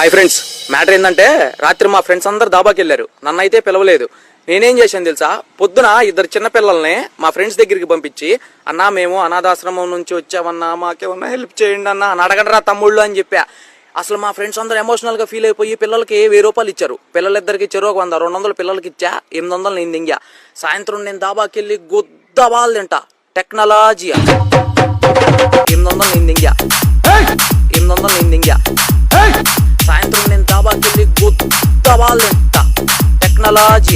Hi friends, matter ఏంటంటే రాత్రి మా ఫ్రెండ్స్ అందరు దాబాకి వెళ్ళారు. నన్నైతే పిలవలేదు. నేనేం చేశాను తెలుసా? పొద్దున ఇద్దరు చిన్నపిల్లల్ని మా ఫ్రెండ్స్ దగ్గరికి పంపించి, అన్నా మేము అనాథాశ్రమం నుంచి వచ్చామన్నా, మాకేమన్నా హెల్ప్ చేయండి అన్న అని అడగండి రా తమ్ముళ్ళు అని చెప్పా. అసలు మా ఫ్రెండ్స్ అందరూ ఎమోషనల్గా ఫీల్ అయిపోయి పిల్లలకి 1000 రూపాయలు ఇచ్చారు. పిల్లలిద్దరికి ఇచ్చారు. 100, 200 పిల్లలకి ఇచ్చా. 800 నేను దింగా. సాయంత్రం నేను దాబాకి వెళ్ళి గుద్దబాలు తింటా. టెక్నాలజీ 800 నేను దింగా. 800 నేను దింగా. సాయంత్రం నేను దాబాకి వెళ్ళి గుద్దబాలు తింటా. టెక్నాలజీ.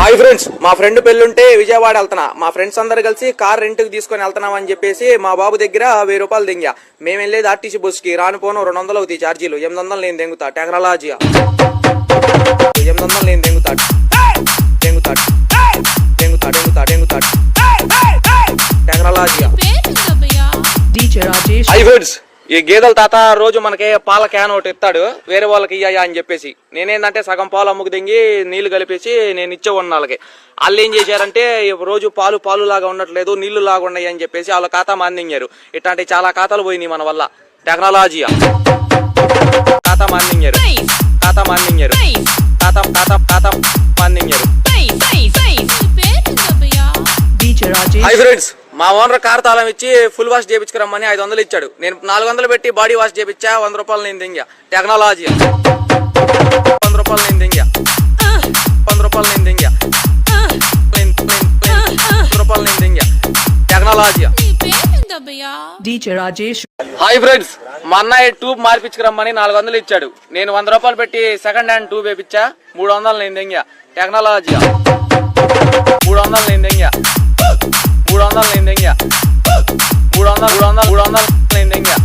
హాయ్ ఫ్రెండ్స్, మా ఫ్రెండ్ పెళ్ళుంటే విజయవాడ వెళ్తున్నా. మా ఫ్రెండ్స్ అందరు కలిసి కార్ రెంట్కి తీసుకొని వెళ్తున్నాం అని చెప్పేసి మా బాబు దగ్గర 1000 రూపాయలు దింగా. మేము వెళ్ళేది ఆర్టీసీ బస్కి. రాను పోను 200 అవుతాయి ఛార్జీలు. 800 నేను దెంగుతా. టెక్నాలజీ 800 నేను దెంగుతా. దెంగుతా దెంగుతా దెంగుతా దెంగుతా టెక్నాలజీ. హాయ్ ఫ్రెండ్స్, ఈ గేదెల తాత రోజు మనకి పాల క్యాన్ ఒకటి ఇస్తాడు, వేరే వాళ్ళకి ఇయ్యా అని చెప్పేసి. నేనేందంటే సగం పాలు అమ్ముకు దింగి నీళ్లు కలిపేసి నేను ఇచ్చేవాడిని వాళ్ళకి. వాళ్ళు ఏం చేశారంటే రోజు పాలు లాగా ఉండట్లేదు, నీళ్లు లాగా ఉన్నాయి అని చెప్పేసి వాళ్ళ ఖాతా మాందింగారు. ఇట్లాంటి చాలా ఖాతాలు పోయినాయి మన వల్ల. టెక్నాలజీ ఖాతా మాందింగారు. ఖాతా మాందింగారు. ఖాతా ఖాతా ఖాతా మాందింగారు. హాయ్ ఫ్రెండ్స్, మా ఓనర్ కార్ తాళం ఇచ్చి ఫుల్ వాష్ చేయించుకురమ్మని 500 ఇచ్చాడు. నేను 400 పెట్టి బాడీ వాష్ చేయించా. 100 రూపాయలు నేను దింగా. టెక్నాలజీ 100 రూపాయలు నేను దింగా. 100 రూపాయలు నేను దింగా. 100 రూపాయలు నేను దింగా. టెక్నాలజీ. హాయ్ ఫ్రెండ్స్, మా అన్నయ్య ట్యూబ్ మార్పించుకురమ్మని 400 ఇచ్చాడు. నేను 100 రూపాయలు పెట్టి సెకండ్ హ్యాండ్ ట్యూబ్ వేయించా. 300 నేను దింగా. టెక్నాలజీ 300 నేను దింగా. 300 నేను దింగా. 300 నేను దింగా.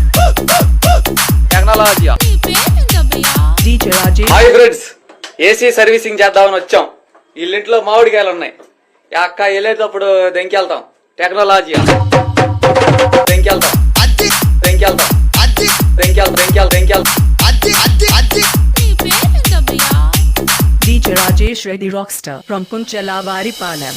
Technology. Hi friends, AC servicing చేద్దామని వచ్చాం. వీళ్ళింట్లో మామిడికాయలు ఉన్నాయి. అక్క వెళ్ళేటప్పుడు దెంకెళ్తాం. టెక్నాలజీ దెంకెళ్తాం. దెంకెళ్తాం. దెంకెళ్తాం. DJ Rajesh Reddy Rockstar from Kunchalavari Palam.